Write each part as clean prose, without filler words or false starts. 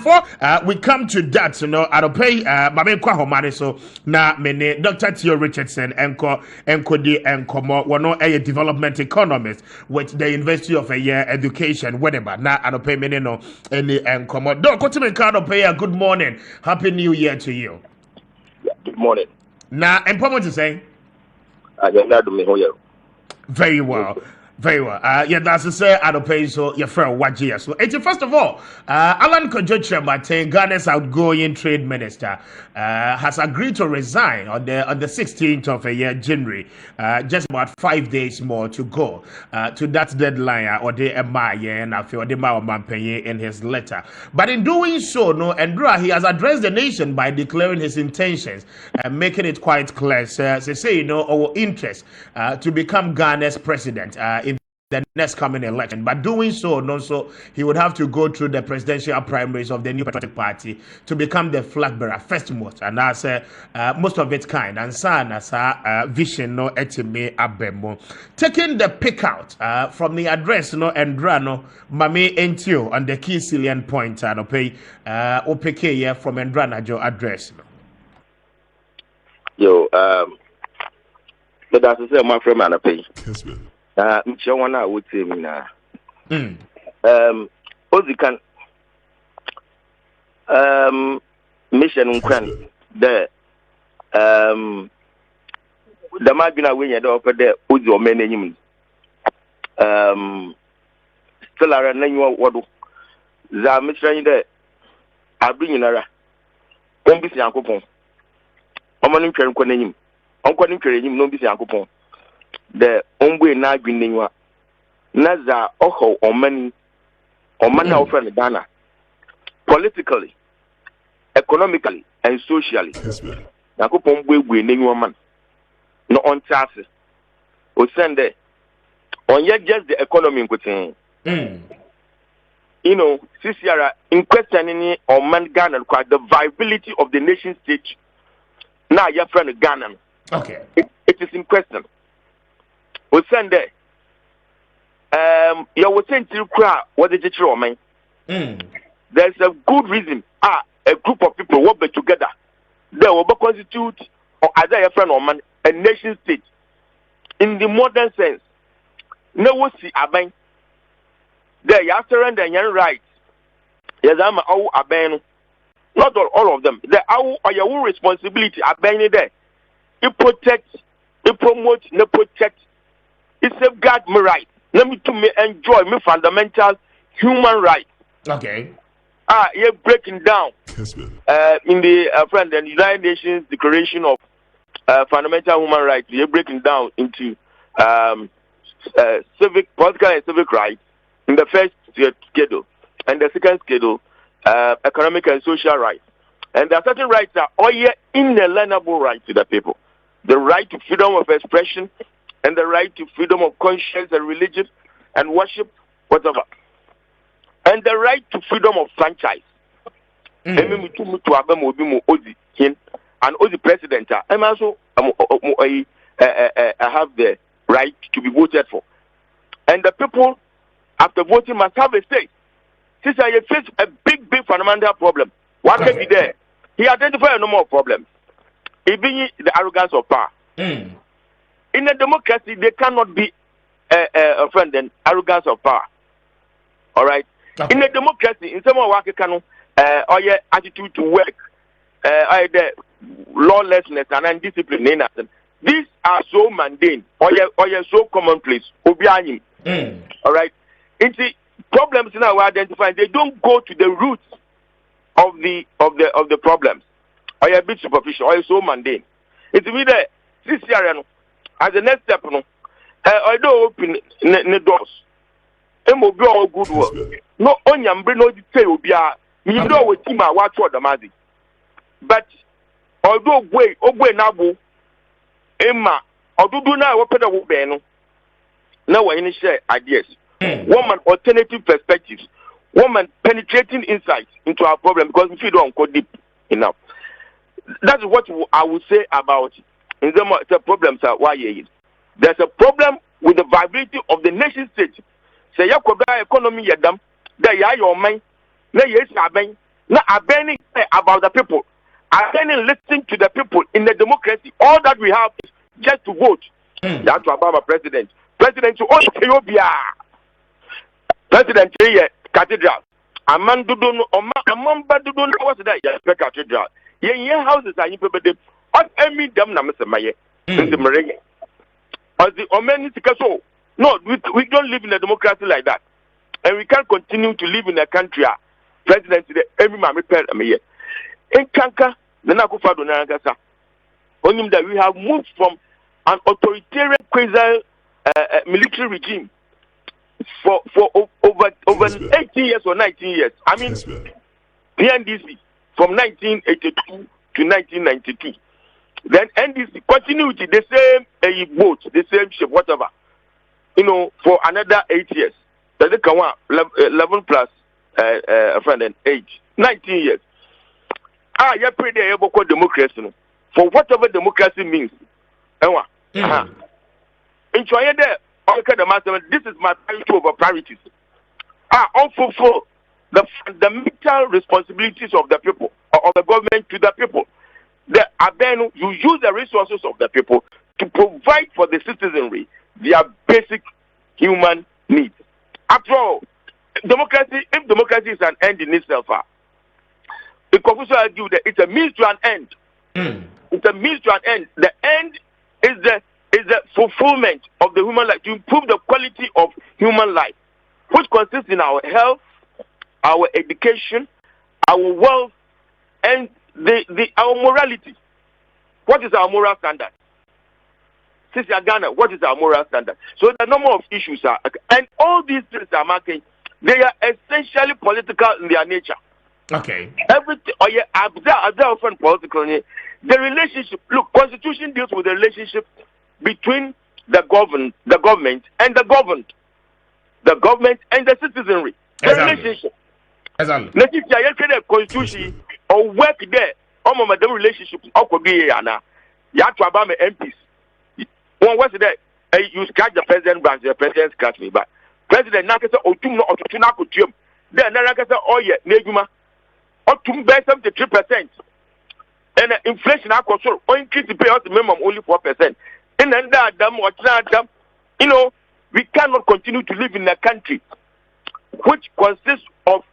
before we come to that, I'll pay Mame Kwa Homare so na mene Dr. Theo Richardson enko di enkomo wono a development economist with the University of Education whatever na I'll pay mene no any enkomo. Doc Kotimen Kado pay good morning. Happy New Year to you. Good morning. Na empowerment to say very well. Very well. Yeah, that's to say, I don't pay so your friend Wajia. So, first of all, Alan Kyerematen, Ghana's outgoing trade minister, has agreed to resign on the 16th of January. Just about 5 days more to go to that deadline, or the MIA and I feel the Mao Mampenye in his letter. But in doing so, he has addressed the nation by declaring his intentions and making it quite clear, our interest to become Ghana's president. In the next coming election, but doing so, he would have to go through the presidential primaries of the New Patriotic Party to become the flag bearer, first most, and that's most of its kind. And son, as a vision, etime abemo, taking the pick out from the address, and Drano, Mame Entio on the key salient point, and pay OPK from Endrana Joe address. Yo, but that's to say, my friend, and I pay. Mchawana would say me now. Ozikan mission Ukraine the might be a way you offer there Uzi or many still are name what the mission there I bring in a don't be Uncle Pong. Omanim Kyerematen Uncle Kyerematen no be Uncle Pong. The Omwe na Guinea Naza Oho or many of Ghana politically, economically, and socially. Nakupon we man no on taxes. O send there on yet just the economy in CCR in questioning or man Ghana require the viability of the nation state. Now your friend Ghana. Okay. It is in question. We send there. You will send to crowd what did you throw, man? There's a good reason. A group of people work together. They will constitute or either a friend or man a nation state. In the modern sense, no one see a bank. There you surrender your rights. Yes, I'm a ban. Not all of them. They are your own responsibility. A ban there. It protects, it promotes, it protects. It safeguards my rights. Let me to me enjoy my fundamental human rights. Okay. You're breaking down in the friend and United Nations Declaration of Fundamental Human Rights. You're breaking down into civic, political, and civic rights in the first schedule, and the second schedule, economic and social rights. And there are certain rights that are inalienable rights to the people. The right to freedom of expression, and the right to freedom of conscience and religion and worship, whatever. And the right to freedom of franchise. And Ozi president, I'm also I have the right to be voted for. And the people, after voting, must have a say. Since I face a big fundamental problem, what can be there? He identified no more problems. Even the arrogance of power. In a democracy, there cannot be a friend and arrogance of power. All right. Okay. In a democracy, in some work, or your attitude to work, the lawlessness and undiscipline. These are so mundane, or you're so commonplace. All right. It's the problems now we identify. They don't go to the roots of the problems. Or you're a bit superficial, or you're so mundane. It's really this year. As the next step, I don't open the doors. It will be all good work. No onion, bring no detail. You know what team I watch for the magic. But although way, Nabu, Emma, or do not open the woman. Now I share ideas. Woman alternative perspectives. Woman penetrating insights into our problem because if you don't go deep enough. That's what I would say about in the problems are why there's a problem with the viability of the nation state. Say Yakoba economy yadam, there ya your mind, there yes aben, Now, abandoning about the people, abandoning listening to the people in the democracy. All that we have is just to vote. That's Obama president. President to all Ethiopia. President here, cathedral. Amman Dudon, Amman Badudon, what's that? Yes, cathedral. Yeah, houses are you people. What any them na Mr. Maye in the Marine. As the Omeni Tikaso. No, we don't live in a democracy like that. And we can't continue to live in a country. President today, every man repair me. In Kanka, the Nakufado Nagasa. Only that we have moved from an authoritarian quasi military regime for over 18 years or 19 years. I mean, PNDC from 1982 to 1992. Then NDC continued the same boat, the same ship, whatever. You know, for another 8 years. That's the 11 plus a friend and 8, 19 years. You pray the able democracy no? For whatever democracy means. In China, this is my priority over priorities. Unfulfill the fundamental responsibilities of the people, of the government to the people. Then you use the resources of the people to provide for the citizenry their basic human needs. After all, democracy, if democracy is an end in itself, the Confucius argue that it's a means to an end. It's a means to an end. The end is the fulfillment of the human life, to improve the quality of human life, which consists in our health, our education, our wealth, and our morality. What is our moral standard? Since Ghana, what is our moral standard? So the number of issues are, and all these things are marking, they are essentially political in their nature. Okay. Everything, often political. The relationship, look, Constitution deals with the relationship between the government and the governed, the government and the citizenry. The relationship. Exactly. Let's say you create a constitution or work there. The relationship could be here now. You have to about my MPs. What's that? You scratch the president branch, the president scratch me back. President Nakasa Otum no Otunakutum. Then Nakasa Oye Neguma Otum bear 73%. And inflation I control or increase the pay out the minimum only 4%. And then that you know, we cannot continue to live in a country which consists of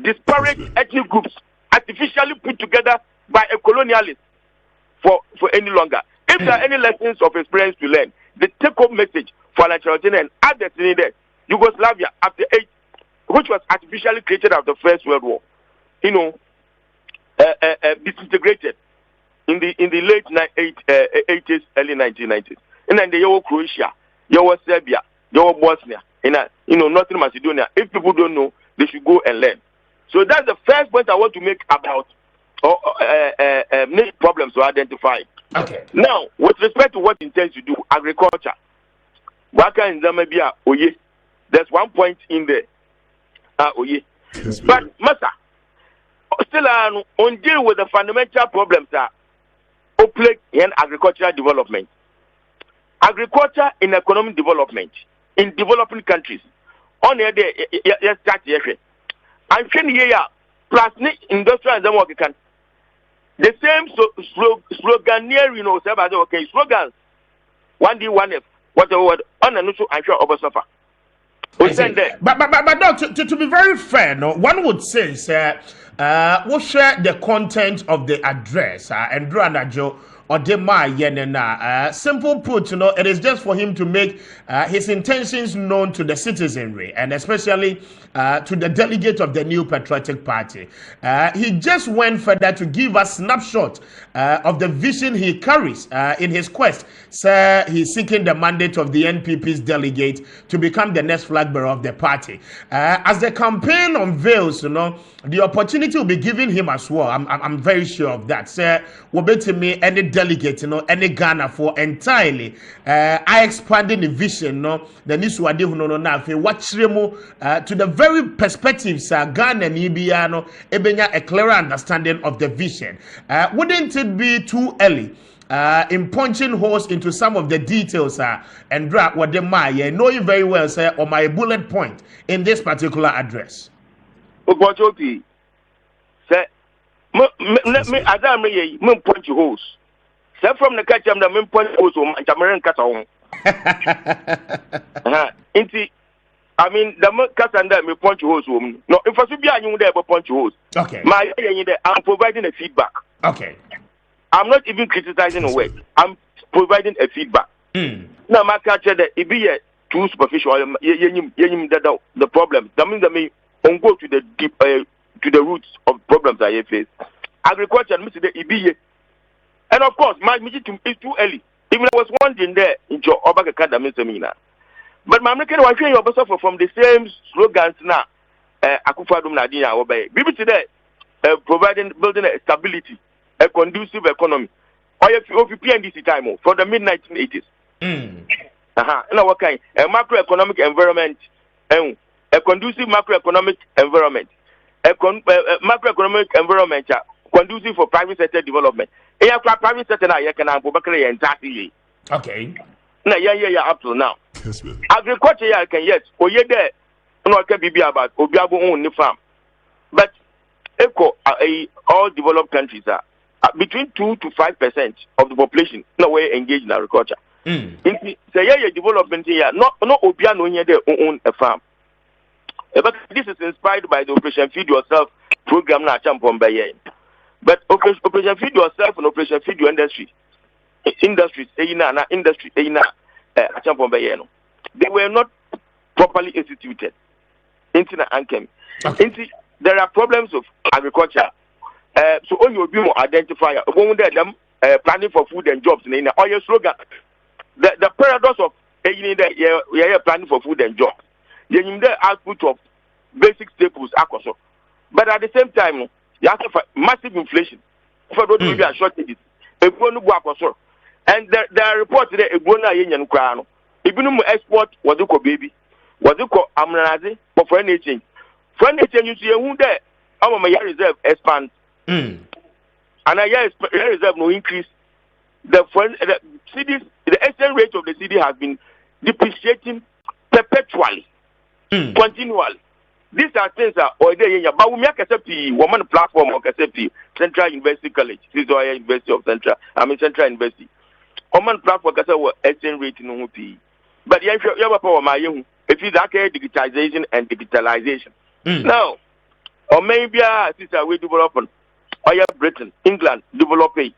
disparate ethnic groups artificially put together by a colonialist for any longer. If there are any lessons of experience to learn, the take-home message for Alan Kyerematen and others in there, Yugoslavia after 8, which was artificially created after the First World War, you know, disintegrated in the late 80s, early 1990s. And then the Croatia, Serbia, Bosnia, and Northern Macedonia. If people don't know, they should go and learn. So that's the first point I want to make about problems to identify. Okay. Now, with respect to what it intends to do, agriculture. There's one point in there. But Masa, still on deal with the fundamental problems that plague in agricultural development. Agriculture in economic development in developing countries. On here, start here. I'm saying here, plus industrial and work can. The same slogan near, okay, slogans. 1D, 1F, whatever word, on and also I'm sure over suffer. But Doc, to be very fair, no, one would say, sir, we'll share the content of the address, and Dranajo or Dema Yenena. Simple put, it is just for him to make his intentions known to the citizenry and especially to the delegate of the New Patriotic Party. He just went further to give a snapshot of the vision he carries in his quest. Sir, he's seeking the mandate of the NPP's delegate to become the next flag bearer of the party. As the campaign unveils, the opportunity will be given him as well. I'm very sure of that. Sir, will be to me any delegate, any Ghana for entirely. I expanding the vision, the Niswadi Huno watch to the very perspectives Ghana and Ibiano, Ebenya a clearer understanding of the vision. Wouldn't it be too early in punching holes into some of the details and drop what they might know you very well, sir, on my bullet point in this particular address? say me adam me point holes. Say from the catch am the me point holes o man Cameroon kata ho. Inti I mean the kata and me point holes o. No, if I should be anyu there point holes. Okay. My I'm providing a feedback. Okay. I'm not even criticizing a word. I'm providing a feedback. Now my catcher that it be too superficial. The problem. That means on go to the deep to the roots of problems I face. Agriculture, and of course, my meeting is too early. Even I was wondering there in your Obaka Academy seminar. But my American wife you suffer from the same slogans now. Akufadum Nadina obey. Bibi today providing building a stability, a conducive economy. Or if PNDC time from the mid 1980s. And what kind? A macroeconomic environment, a conducive macroeconomic environment, a macroeconomic environment conducive for private sector development. Private sector now you can entirely. Okay. Now up to now. Agriculture you can yes. Oh yeah there. No can be about Obiabo own the farm. But all developed countries are between 2 to 5% of the population no way engaged in agriculture. Say development here, not Obiano here they own a farm. But this is inspired by the Operation Feed Yourself program na champion by year. But Operation Feed Yourself and Operation Feed Your Industries, champion by year. They were not properly instituted. There are problems of agriculture. So on your be more identifier, them planning for food and jobs in all your slogan. The paradox of planning for food and jobs. You need the output of basic staples, but at the same time, you have to fight massive inflation. For those who are shortages, and there are reports that a bona union crown. Even export what you call baby, what you call amnazi, for foreign exchange. Foreign exchange, you see who there. Our reserve expand, and a reserve no increase. The exchange rate of the CD has been depreciating perpetually, continually. These are things that but we make a woman platform or Central University College, this is University of Central University. Woman platform exchange rate no but you have a power my if it's digitization and digitalization. Now, or maybe sister we develop or Britain, England developing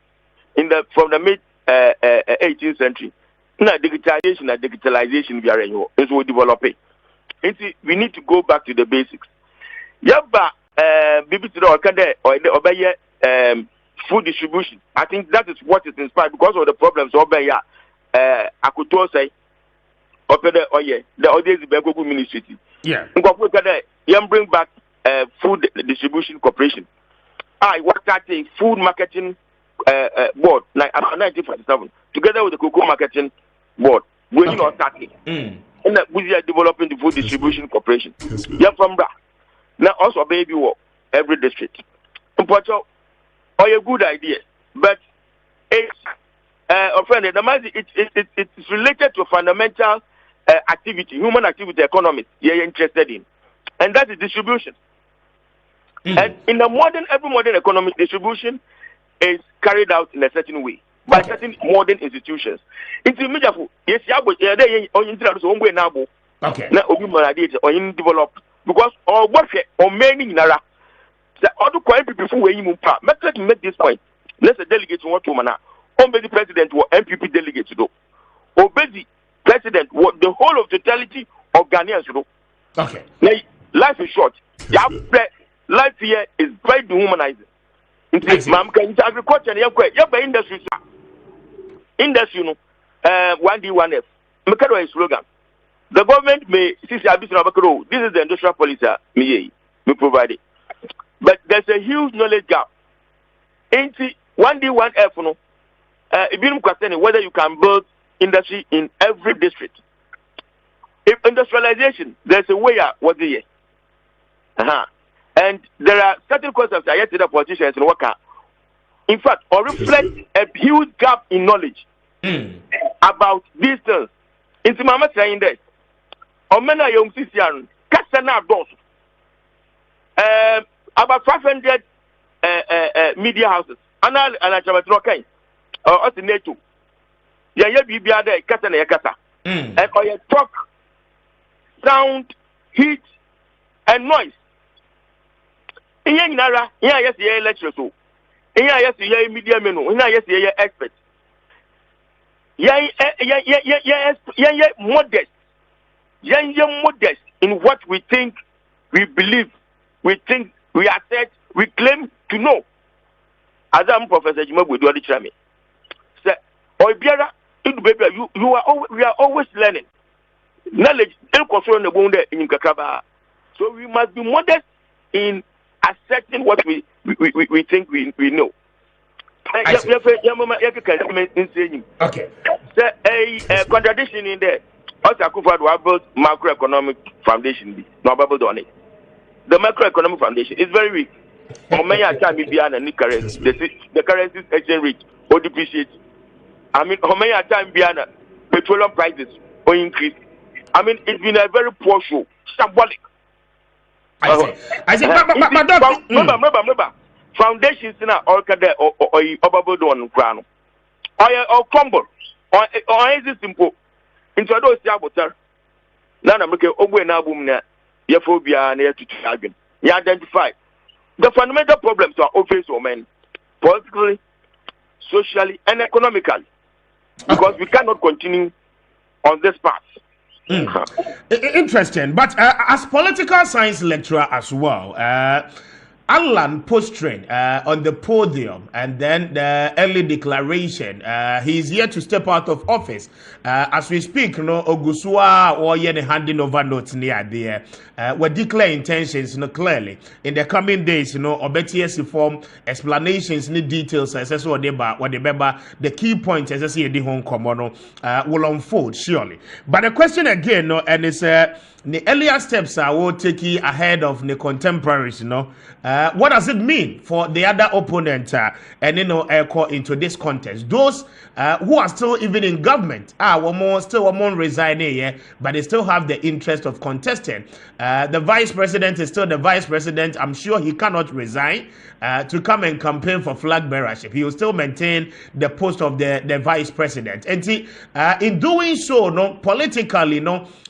from the mid 18th century. Now digitalization we are in is we developing. We need to go back to the basics. Yaba BBC or the food distribution. I think that is what is inspired because of the problems Obaya I could say the audience Bengoku ministry. Yeah. Bring back food distribution corporation. I worked at a food marketing board like 1947 together with the cocoa marketing board. We're not starting. And we are developing the food distribution corporation. Yeah, from that. Now also baby work every district. A good idea, but it's it's related to fundamental activity, human activity, economy you're interested in, and that is distribution. And in the every modern economic distribution is carried out in a certain way by certain modern institutions. It's immediate. Yes, develop because or what or many nara. The other people who let's make this point. Let's a delegate want to mana. Obey the president or NPP delegates do. Obey the president what the whole of totality of Ghanaians do. Okay. Now, life is short. Life here is very dehumanizing. Agriculture, industry. Industry, 1D, 1F. Mekado is slogan. The government may this is the industrial policy me provide it. But there's a huge knowledge gap. 1D, 1F, no. Whether you can build industry in every district. If industrialization, there's a way out what the and there are certain concepts I yet to the politicians in work. In fact, or reflect a huge gap in knowledge about these things. Into Mama saying that, or many young citizens, Kasana doors. About 500 media houses. Alan Kyerematen kind. Us in NATO. Yeah, be there, kasa na yakasa. And or you talk, sound, heat, and noise. Iya nara, iya yes lecture so. Iya yes media menu, iya yes expert. Yeah, modest. Yeah, modest in what we think, we believe, we think, we assert, we claim to know. As I'm Professor Jima we do the chami. Say, Obiara, we are always learning. Knowledge, in Kakaba. So we must be modest in asserting what we think we know. Okay. There's a contradiction in there. Also, Akufo-Addo built macroeconomic foundation. No, build on it. The macroeconomic foundation is very weak. For many time, the currency exchange rate or depreciate. I mean, how many time petroleum prices or increase. I mean, it's been a very poor show, symbolic. I say, but remember, foundations in our orchid or overboard on crown, or crumble, or is it simple? Into those saboteur. None of them over an album, your phobia near to Chagin. You identify the fundamental problems are obvious for men, politically, socially, and economically, because we cannot continue on this path. Interesting, but as political science lecturer as well, Alan posturing on the podium and then the early declaration, he's here to step out of office. As we speak, Ogusua or the handing over notes near there, we declare intentions clearly. In the coming days, obetiesi form explanations, ni details, as what the key points, as I see the home common will unfold surely. But the question again, and it's the earlier steps I will take ahead of the contemporaries, what does it mean for the other opponent and into this contest? Those who are still even in government, still resigning, but they still have the interest of contesting. The vice president is still the vice president. I'm sure he cannot resign to come and campaign for flag bearership. He will still maintain the post of the vice president. And in doing so, politically,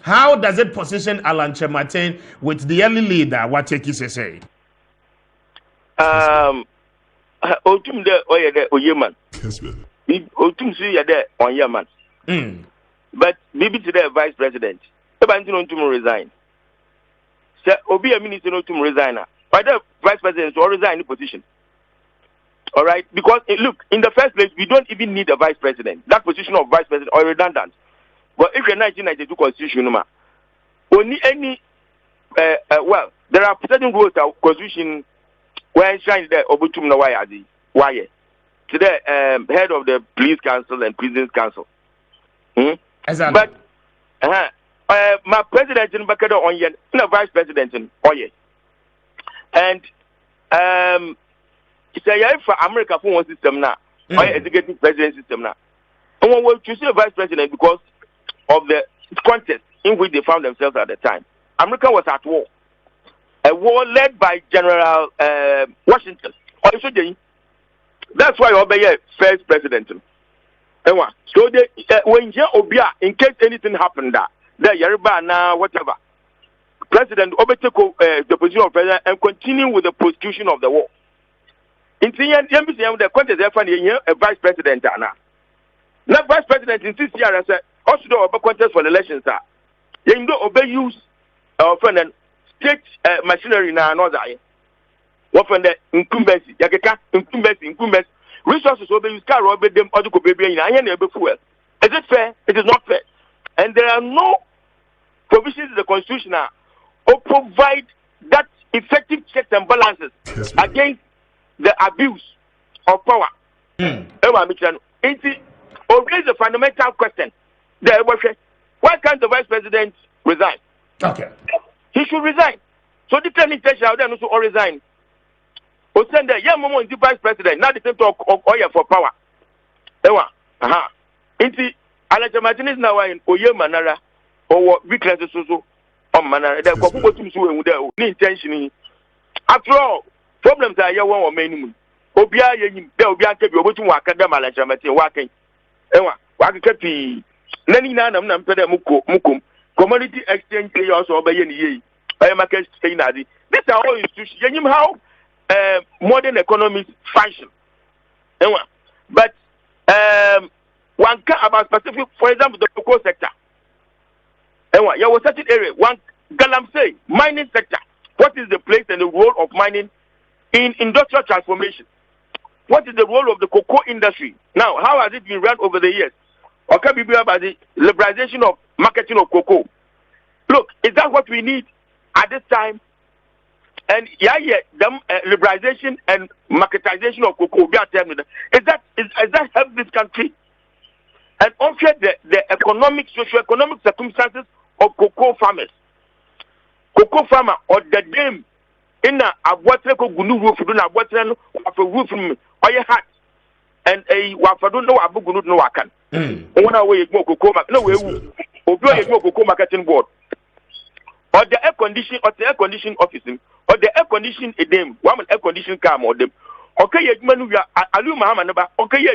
how does it position Alan Kyerematen with the early leader? What Tekis say? Otum de Oyeman. Kessben. Otum see ya there on Yemen. But maybe today vice president. If to resign. So Obi a minister to resign. But the vice president will resign the position. All right, because look, in the first place, we don't even need a vice president. That position of vice president or redundant. But if you're 1992 constitution, only any well, there are certain rules of constitution where enshrined there Obutum na why today head of the police council and prisons council. Exactly. But my president in Bakado on yen, no vice president in Oye. And it's a for America for one system now, or executive president system now. And one will choose a vice president because of the contest in which they found themselves at the time. America was at war. A war led by General Washington. That's why Obey first president. So they when Obia, in case anything happened there Yoruba now whatever. President Obey took the position of president and continue with the prosecution of the war. In the contest a vice president now. Not vice president in 6 years also do a contest for the elections. You know Obey use friend and state machinery now another. What from the incumbency, incumbency. Resources will be used to rob them or to baby and fuel. Is it fair? It is not fair. And there are no provisions in the constitution now or provide that effective checks and balances against the abuse of power. It raise a fundamental question. Why can't the vice president resign? Okay. He should resign. So the intention out there also resign. Or send the young moment the vice president, not the same talk of oil for power. Inti Alan Kyerematen is now in Oye Manara or weaknesses also on Manara. They're going to with their intention. After all, problems are your one or many. Obia yenim, there Obia kebi obotu wa akadema Alan Kyerematen wa ken. Enwa, wa kepi. Nani na nam pede mukum. Commodity exchange pay also obey ni ye. Market stay na di. These are all institutions. Yenim how modern economies function. Enwa. But one can about specific, for example, the cocoa sector. Enwa, there was certain area. One Galamsey mining sector. What is the place and the role of mining in industrial transformation? What is the role of the cocoa industry? Now, how has it been run over the years? Or can we be about the liberalization of marketing of cocoa? Look, is that what we need at this time? And liberalization and marketization of cocoa, is that help this country? And also the economic, socio-economic circumstances of cocoa farmers. Cocoa farmer or the dame in a water gunu roof, do not water no roof from or your hat and a wafadu no abugunu no wakan. One away more cocoa no way or cocoa marketing board. Or the air condition or the air conditioning office or the air condition a dame, one air condition car or them. Okay, man, we are Aluma Manaba, okay,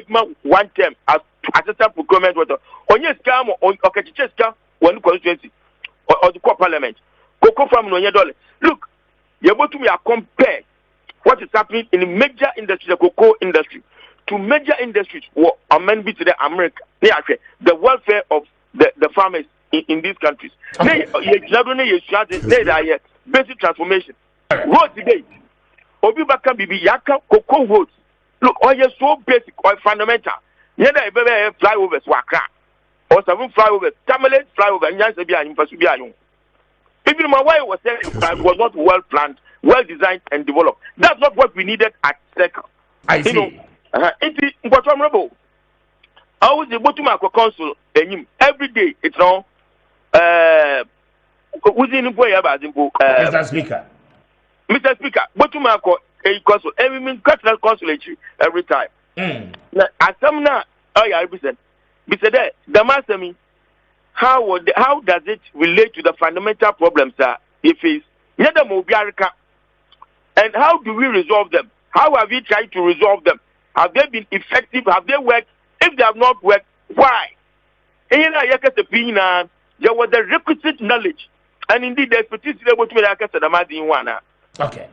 one term as assistant procurement water. On your scam or Okachicheska, one constituency or the core parliament. Cocoa farm no $1. Look, you're able to compare what is happening in the major industry, the cocoa industry, to major industries what amend to the America. The welfare of the farmers in these countries. Okay. Basic transformation. Road today. Obibaka Bibi Yaka cocoa roads. Look, all you so basic or fundamental. Yada flyovers wakra. Or seven flyovers, Tamale flyover, and Yansabia and Pasubian. Even my wife was saying it was not well planned, well designed and developed. That's not what we needed at second. I see. It's what I'm rebel. I was able to make a council every day. It's now within Mr. Speaker. Mr. Speaker, what to make a council every mean consulate every time. Now, as some now, I represent. Mr. The master me. How does it relate to the fundamental problems that it is? And how do we resolve them? How have we tried to resolve them? Have they been effective? Have they worked? If they have not worked, why? There was the requisite knowledge and indeed the expertise able to make the one. Okay.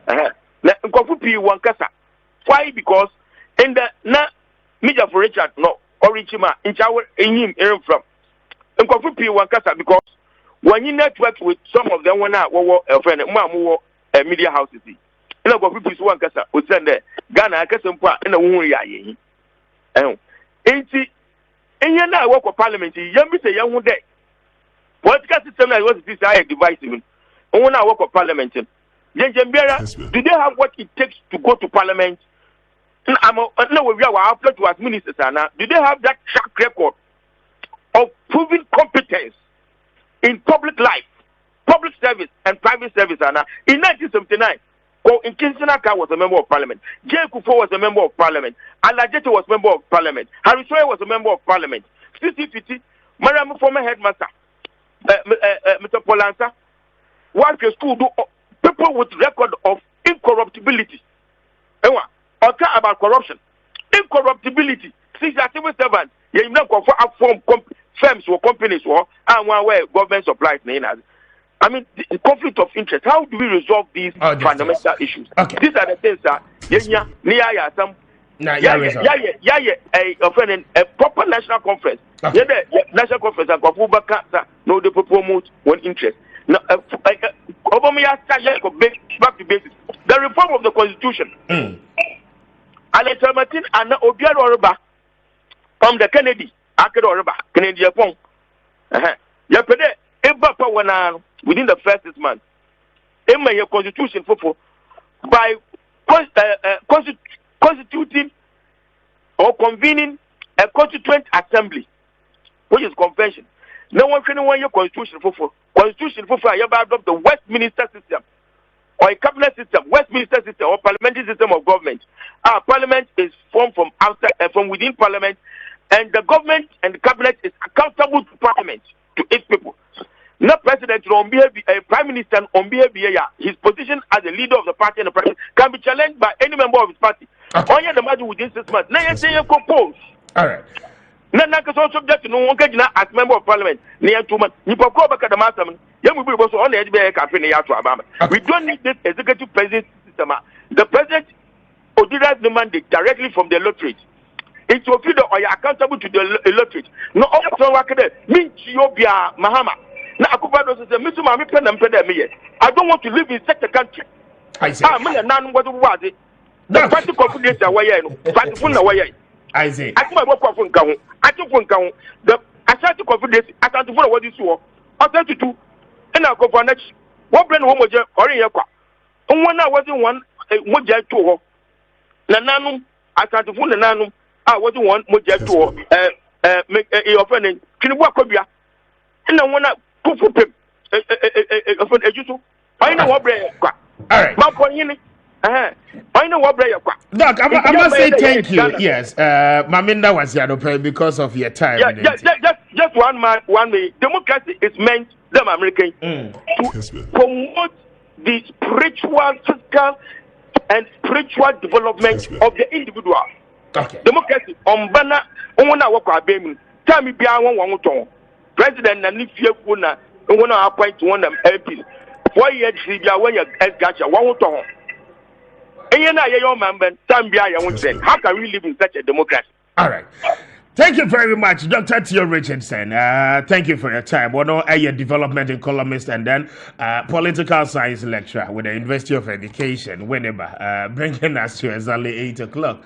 Why? Because in the media for Richard no original in our in from. Because when you network with some of them, when I a friend, media houses, and I go people one casa, would send there, Ghana, I guess, and a woman. And you now work for parliament, young Mr. Young day. Political system was this I device even. And when I work for parliament, do they have what it takes to go to parliament? I'm no, we are after to as ministers, do they have that track record of proving competence in public life, public service, and private service? In 1979, in Kinsinaka was a member of parliament. J. Kufo was a member of parliament. Alajete was a member of parliament. Harry Soye was a member of parliament. CCPT, Madam former headmaster, Mr. Polansa, was a school do people with record of incorruptibility. Or talk about corruption, incorruptibility. Since a civil servant, you know, form firms or companies or one way government supplies. I mean, the conflict of interest. How do we resolve these fundamental issues? Okay. These are the things that a proper national conference. Okay. National conference and no they promote one interest. Now, back to basics. The reform of the constitution. Alan Kyerematen and Obiara Oroba from the Kennedy, Kennedy Japon. Within the first 6 months, your constitution by constituting or convening a constituent assembly, which is convention. No one can want your constitution constitution you adopt the Westminster system or a cabinet system, Westminster system or parliamentary system of government. Our parliament is formed from outside from within parliament, and the government and the cabinet is accountable to parliament, to its people. Not president on behalf prime minister on behalf his position as a leader of the party and the president can be challenged by any member of his party. Only the magic within 6 months. Now you say you compose. All right. Na so subject to no one can as member of parliament near 2 months. You go back at the master. You will be also on the HBA campaign. We don't need this executive president system. The president or derives the mandate directly from the electorate. It will feel that you are accountable to the electorate. No, all of them mean Chiobia Mahama. Now, I don't want to live in such a country. I see. I'm not what was it. The party confidence away. Party full away. I see. I come up from Gaon. I took one Gaon. The aside to confidence, I can't follow what you saw. I said to do. And I'll go for next. What brand home was your or in your car? And when I wasn't one, what jet to her. Nanum, I tried to phone the Nanum. I wasn't one, what jet to her. Make a offending. Can you walk up here? And I want to cook for him. I know what brand. All right. My point. I know what brand. Doc, I must say thank you. Yes, Maminda was here because of your time. Yeah, just one minute. Democracy is meant, them American, to promote the spiritual, physical, and spiritual development of the individual. Okay. Democracy, banner, on our work, tell me, be one president, and if you want to appoint one of them MPs, 4 years, when you're gotcha, one to how can we live in such a democracy? All right. Thank you very much, Dr. Theo Richardson. Thank you for your time. One a development economist and then political science lecturer with the University of Education, whenever bringing us to exactly 8 o'clock.